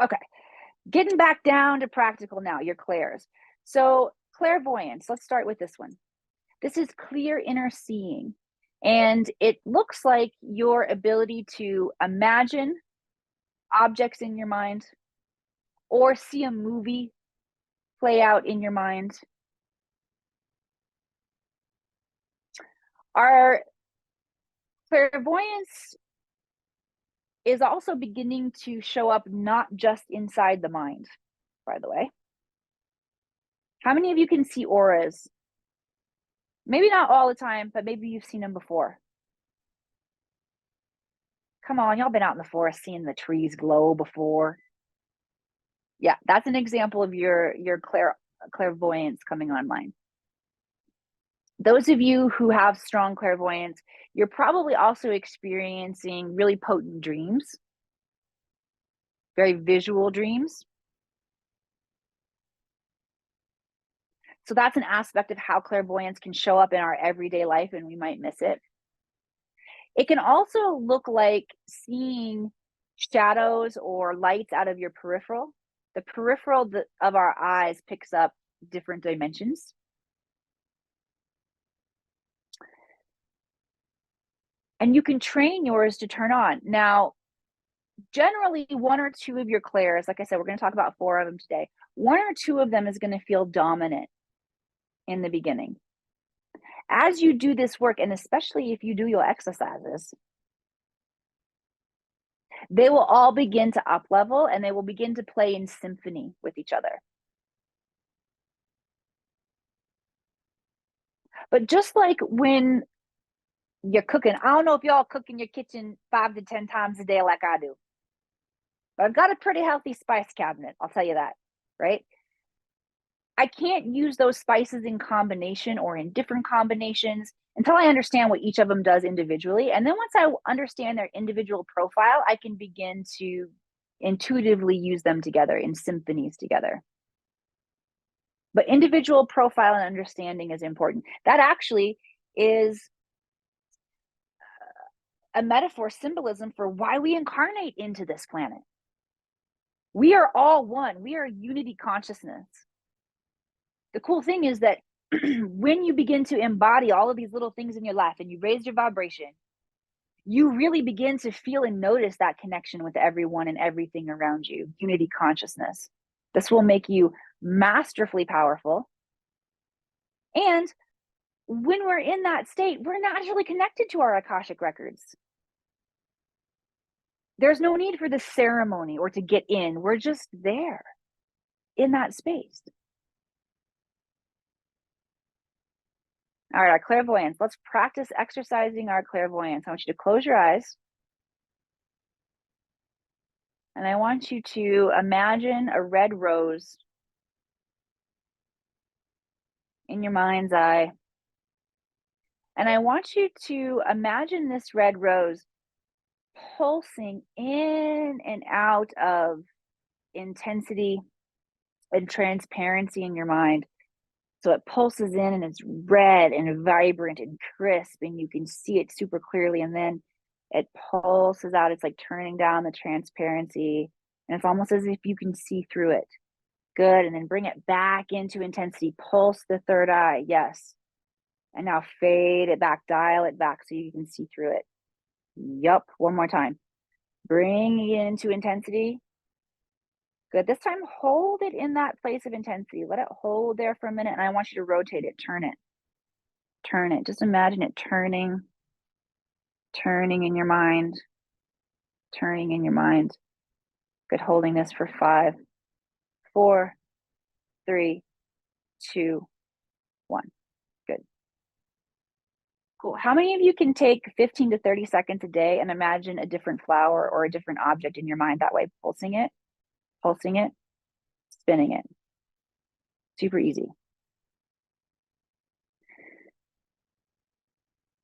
Okay. Getting back down to practical now, your clairs. So clairvoyance, let's start with this one. This is clear inner seeing. And it looks like your ability to imagine objects in your mind or see a movie play out in your mind. Our clairvoyance is also beginning to show up not just inside the mind, by the way. How many of you can see auras? Maybe not all the time, but maybe you've seen them before. Come on, y'all been out in the forest seeing the trees glow before. Yeah, that's an example of your clairvoyance coming online. Those of you who have strong clairvoyance, you're probably also experiencing really potent dreams, very visual dreams. So that's an aspect of how clairvoyance can show up in our everyday life and we might miss it. It can also look like seeing shadows or lights out of your peripheral. The peripheral of our eyes picks up different dimensions. And you can train yours to turn on. Now, generally, 1 or 2 of your clairs, like I said, we're going to talk about 4 of them today. 1 or 2 of them is going to feel dominant in the beginning. As you do this work, and especially if you do your exercises, they will all begin to up level and they will begin to play in symphony with each other. But just like when you're cooking, I don't know if y'all cook in your kitchen 5 to 10 times a day like I do, but I've got a pretty healthy spice cabinet, I'll tell you that, right? I can't use those spices in combination or in different combinations until I understand what each of them does individually. And then once I understand their individual profile, I can begin to intuitively use them together in symphonies together. But individual profile and understanding is important. That actually is a metaphor, symbolism for why we incarnate into this planet. We are all one. We are unity consciousness. The cool thing is that when you begin to embody all of these little things in your life and you raise your vibration, you really begin to feel and notice that connection with everyone and everything around you, unity consciousness. This will make you masterfully powerful. And when we're in that state, we're naturally connected to our Akashic Records. There's no need for the ceremony or to get in. We're just there. in that space. All right, our clairvoyance. Let's practice exercising our clairvoyance. I want you to close your eyes. And I want you to imagine a red rose in your mind's eye. And I want you to imagine this red rose pulsing in and out of intensity and transparency in your mind. So it pulses in and it's red and vibrant and crisp, and you can see it super clearly. And then it pulses out. It's like turning down the transparency. And it's almost as if you can see through it. Good. And then bring it back into intensity. Pulse the third eye. Yes. And now fade it back, dial it back so you can see through it. Yup. One more time. Bring it into intensity. Good. This time, hold it in that place of intensity. Let it hold there for a minute. And I want you to rotate it. Turn it. Turn it. Just imagine it turning in your mind. Turning in your mind. Good. Holding this for 5, 4, 3, 2, 1. Good. Cool. How many of you can take 15 to 30 seconds a day and imagine a different flower or a different object in your mind that way, pulsing it, spinning it? Super easy.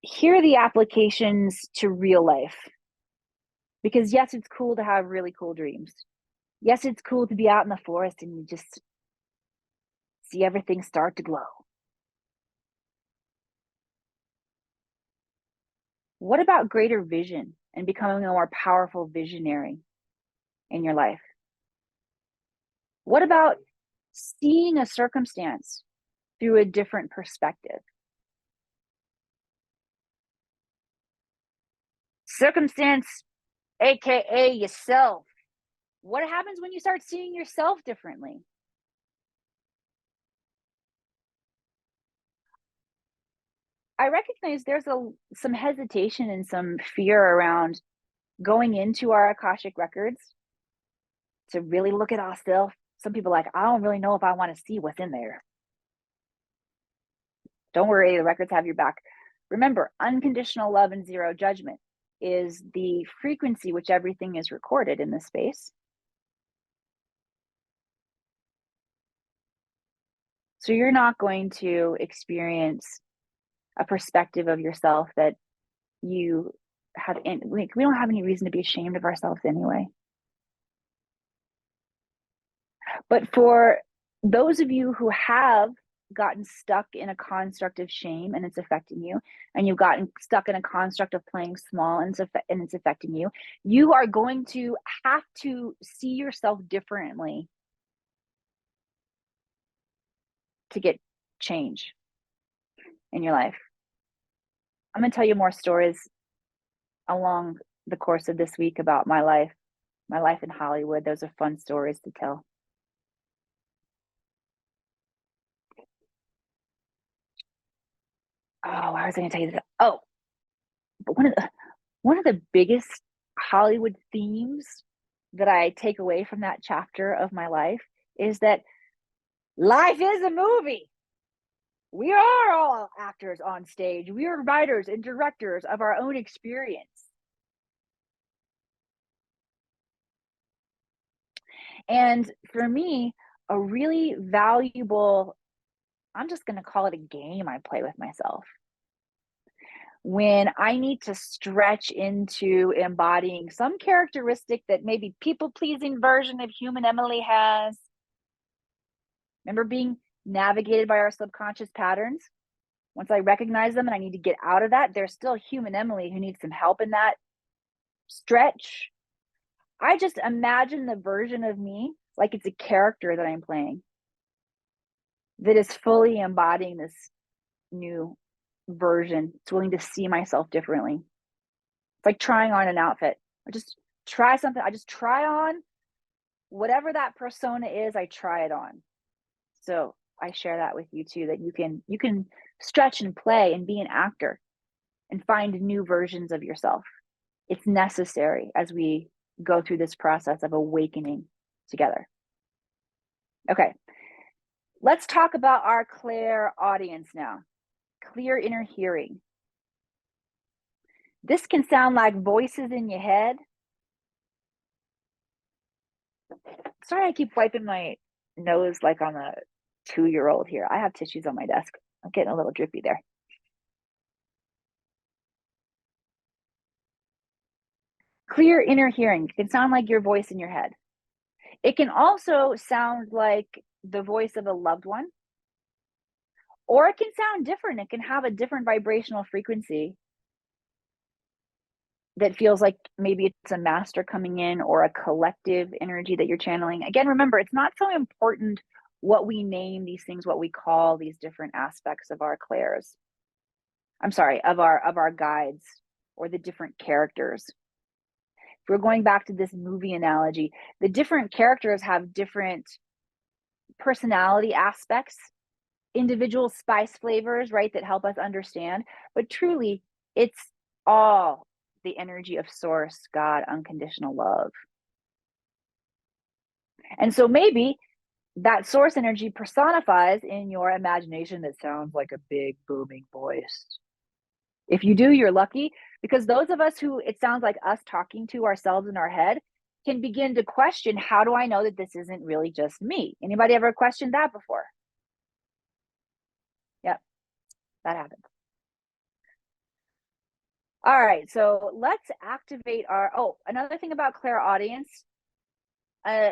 Here are the applications to real life. Because yes, it's cool to have really cool dreams. Yes, it's cool to be out in the forest and you just see everything start to glow. What about greater vision and becoming a more powerful visionary in your life? What about seeing a circumstance through a different perspective? Circumstance, AKA yourself. What happens when you start seeing yourself differently? I recognize there's some hesitation and some fear around going into our Akashic Records to really look at ourselves. Some people are like, I don't really know if I want to see what's in there. Don't worry, the records have your back. Remember, unconditional love and zero judgment is the frequency which everything is recorded in this space. So you're not going to experience a perspective of yourself that you have. We don't have any reason to be ashamed of ourselves anyway. But for those of you who have gotten stuck in a construct of shame and it's affecting you, and you've gotten stuck in a construct of playing small and it's affecting you, you are going to have to see yourself differently to get change in your life. I'm going to tell you more stories along the course of this week about my life in Hollywood. Those are fun stories to tell. Oh, I was going to tell you that. Oh, but one of the biggest Hollywood themes that I take away from that chapter of my life is that life is a movie. We are all actors on stage. We are writers and directors of our own experience. And for me, a really valuable, I'm just going to call it a game I play with myself. When I need to stretch into embodying some characteristic that maybe people-pleasing version of human Emily has. Remember being navigated by our subconscious patterns? Once I recognize them and I need to get out of that, there's still human Emily who needs some help in that stretch. I just imagine the version of me like it's a character that I'm playing that is fully embodying this new version. It's willing to see myself differently. It's like trying on an outfit. I just try something. I just try on whatever that persona is. I try it on. So I share that with you too, that you can stretch and play and be an actor and find new versions of yourself. It's necessary as we go through this process of awakening together. Okay, let's talk about our clairaudience now. Clear inner hearing. This can sound like voices in your head. Sorry, I keep wiping my nose like I'm a 2-year-old here. I have tissues on my desk. I'm getting a little drippy there. Clear inner hearing can sound like your voice in your head. It can also sound like the voice of a loved one, or it can sound different. It can have a different vibrational frequency that feels like maybe it's a master coming in or a collective energy that you're channeling. Again, remember, it's not so important what we name these things, what we call these different aspects of our clairs. I'm sorry, of our guides or the different characters. If we're going back to this movie analogy, the different characters have different personality aspects, individual spice flavors, right, that help us understand. But truly, it's all the energy of source, God, unconditional love. And so maybe that source energy personifies in your imagination that sounds like a big booming voice. If you do, you're lucky, because those of us who it sounds like us talking to ourselves in our head can begin to question, how do I know that this isn't really just me? Anybody ever questioned that before? Yep, that happens. All right, so let's activate our, another thing about clairaudience.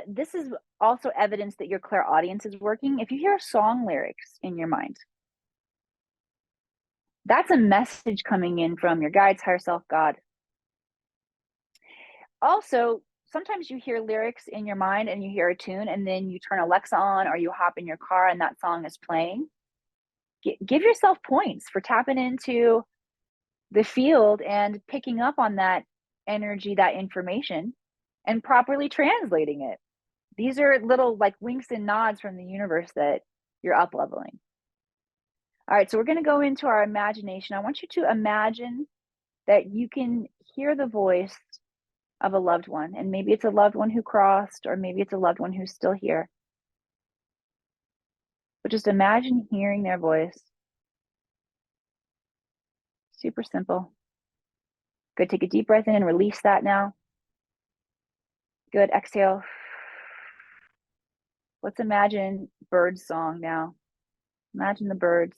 This is also evidence that your clairaudience is working. If you hear song lyrics in your mind, that's a message coming in from your guides, higher self, God. Also, sometimes you hear lyrics in your mind and you hear a tune, and then you turn Alexa on or you hop in your car and that song is playing. Give yourself points for tapping into the field and picking up on that energy, that information, and properly translating it. These are little like winks and nods from the universe that you're up leveling. All right, so we're going to go into our imagination. I want you to imagine that you can hear the voice of a loved one, and maybe it's a loved one who crossed, or maybe it's a loved one who's still here. But just imagine hearing their voice. Super simple. Good. Take a deep breath in and release that now. Good. Exhale. Let's imagine bird song now. Imagine the birds.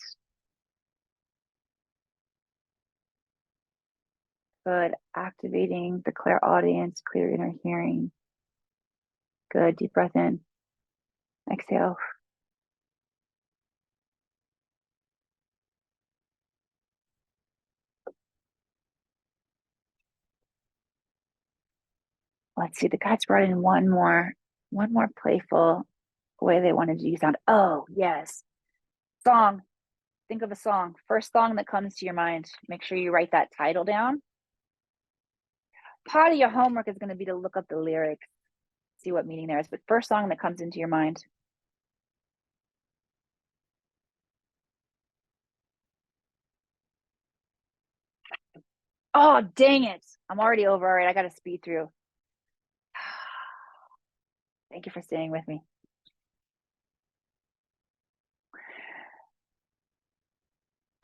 Good. Activating the clairaudience, clear inner hearing. Good. Deep breath in. Exhale. Let's see. The guides brought in one more playful way they wanted you to sound. Oh, yes. Song. Think of a song. First song that comes to your mind. Make sure you write that title down. Part of your homework is going to be to look up the lyrics, see what meaning there is. But first song that comes into your mind. Oh, dang it. I'm already over. All right, I got to speed through. Thank you for staying with me.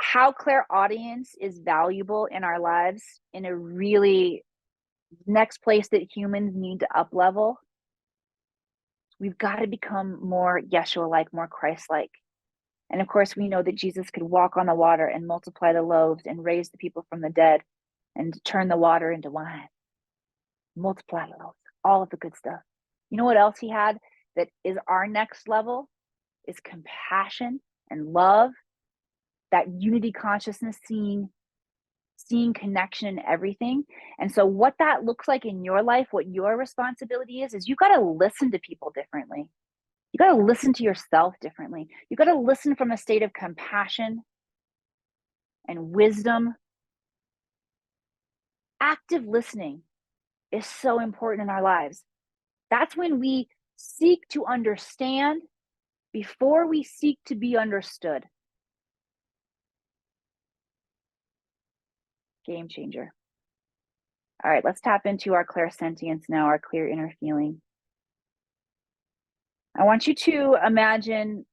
How clairaudience is valuable in our lives in a really next place that humans need to up level. We've got to become more Yeshua-like, more Christ-like. And of course, we know that Jesus could walk on the water and multiply the loaves and raise the people from the dead and turn the water into wine, multiply the loaves, all of the good stuff. You know what else he had that is our next level? Is compassion and love, that unity consciousness, seeing connection in everything. And so what that looks like in your life, what your responsibility is you got to listen to people differently. You got to listen to yourself differently. You got to listen from a state of compassion and wisdom. Active listening is so important in our lives. That's when we seek to understand before we seek to be understood. Game changer. All right, let's tap into our clairsentience now, our clear inner feeling. I want you to imagine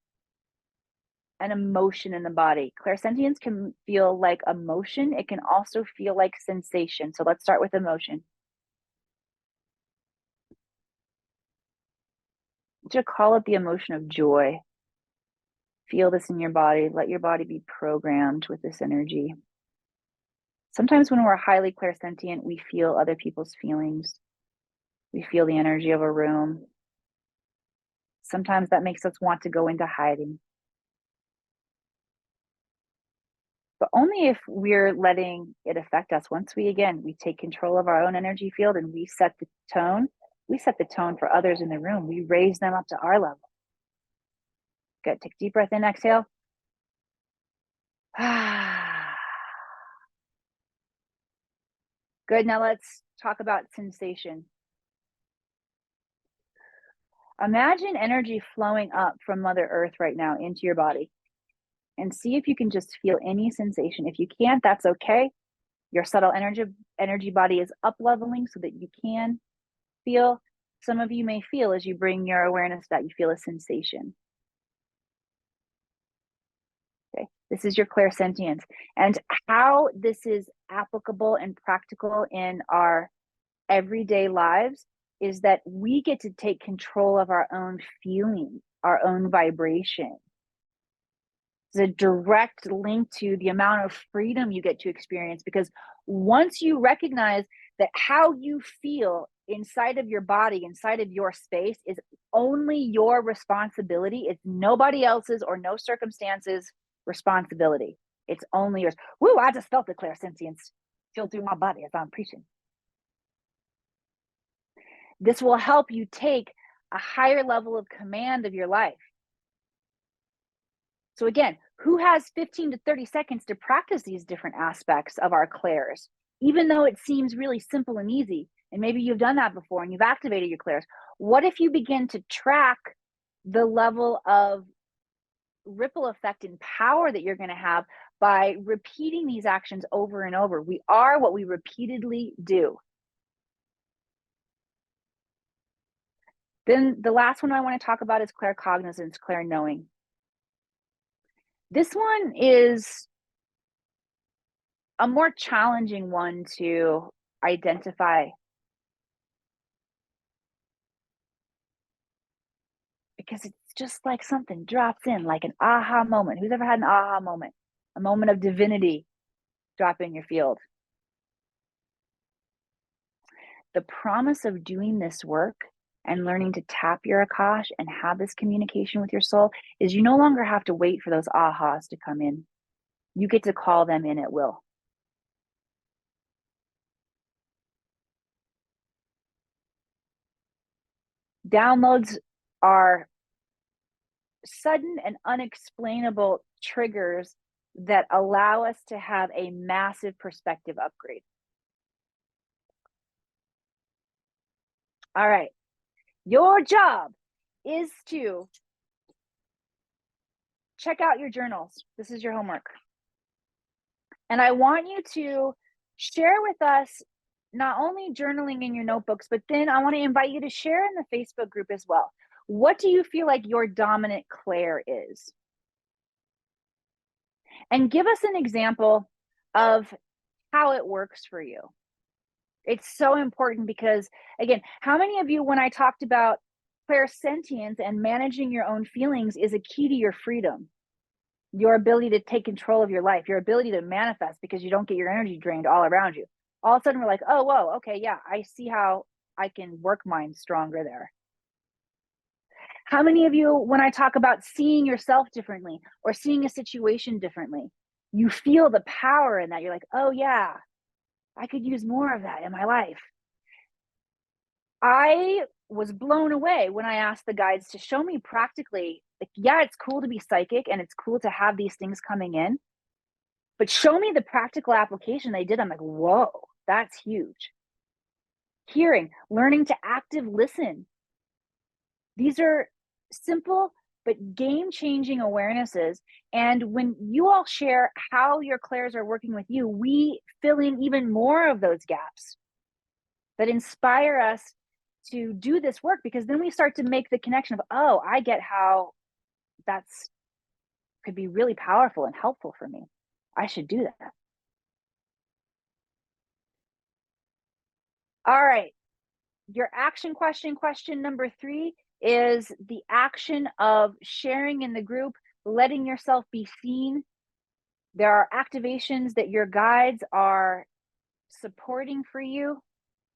an emotion in the body. Clairsentience can feel like emotion. It can also feel like sensation. So let's start with emotion. Just call it the emotion of joy. Feel this in your body. Let your body be programmed with this energy. Sometimes when we're highly clairsentient, we feel other people's feelings. We feel the energy of a room. Sometimes that makes us want to go into hiding. But only if we're letting it affect us. Once we take control of our own energy field and we set the tone for others in the room. We raise them up to our level. Good. Take a deep breath in, exhale. Good. Now let's talk about sensation. Imagine energy flowing up from Mother Earth right now into your body and see if you can just feel any sensation. If you can't, that's okay. Your subtle energy body is up leveling so that you can feel. Some of you may feel as you bring your awareness that you feel a sensation. Okay, this is your clairsentience. And how this is applicable and practical in our everyday lives is that we get to take control of our own feeling, our own vibration. There's a direct link to the amount of freedom you get to experience, because once you recognize that how you feel inside of your body, inside of your space, is only your responsibility. It's nobody else's or no circumstances responsibility. It's only yours. Woo, I just felt the clairsentience feel through my body as I'm preaching. This will help you take a higher level of command of your life. So again, who has 15 to 30 seconds to practice these different aspects of our clairs, even though it seems really simple and easy? And maybe you've done that before and you've activated your clairs. What if you begin to track the level of ripple effect and power that you're going to have by repeating these actions over and over? We are what we repeatedly do. Then the last one I want to talk about is claircognizance, clairknowing. This one is a more challenging one to identify, because it's just like something drops in, like an aha moment. Who's ever had an aha moment? A moment of divinity drop in your field. The promise of doing this work and learning to tap your Akash and have this communication with your soul is you no longer have to wait for those ahas to come in. You get to call them in at will. Downloads are sudden and unexplainable triggers that allow us to have a massive perspective upgrade. All right. Your job is to check out your journals. This is your homework. And I want you to share with us not only journaling in your notebooks, but then I want to invite you to share in the Facebook group as well. What do you feel like your dominant clair is? And give us an example of how it works for you. It's so important because, again, how many of you, when I talked about clairsentience and managing your own feelings, is a key to your freedom, your ability to take control of your life, your ability to manifest because you don't get your energy drained all around you. All of a sudden, we're like, oh, whoa, okay, yeah, I see how I can work mine stronger there. How many of you, when I talk about seeing yourself differently or seeing a situation differently, you feel the power in that? You're like, oh, yeah, I could use more of that in my life. I was blown away when I asked the guides to show me practically, like, yeah, it's cool to be psychic and it's cool to have these things coming in, but show me the practical application they did. I'm like, whoa, that's huge. Hearing, learning to active listen. These are simple but game-changing awarenesses. And when you all share how your clairs are working with you, we fill in even more of those gaps that inspire us to do this work, because then we start to make the connection of, oh, I get how that's could be really powerful and helpful for me. I should do that. All right. Your action question number 3 is the action of sharing in the group, letting yourself be seen. There are activations that your guides are supporting for you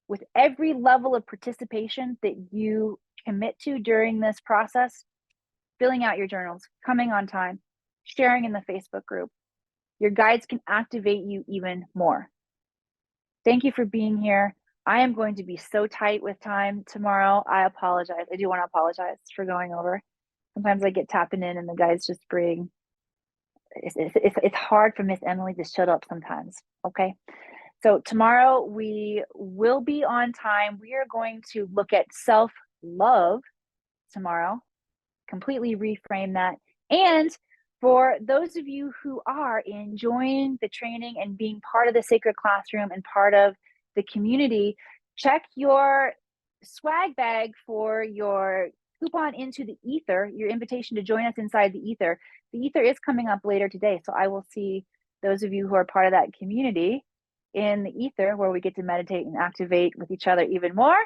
with every level of participation that you commit to during this process. Filling out your journals, coming on time, sharing in the Facebook group. Your guides can activate you even more. Thank you for being here. I am going to be so tight with time tomorrow. I apologize. I do want to apologize for going over. Sometimes I get tapping in and the guys just bring, it's hard for Miss Emily to shut up sometimes. Okay. So tomorrow we will be on time. We are going to look at self-love tomorrow, completely reframe that. And for those of you who are enjoying the training and being part of the sacred classroom and part of the community, check your swag bag for your coupon into the ether, your invitation to join us inside the ether. The ether is coming up later today, so I will see those of you who are part of that community in the ether, where we get to meditate and activate with each other even more.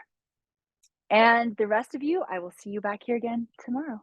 And the rest of you, I will see you back here again tomorrow.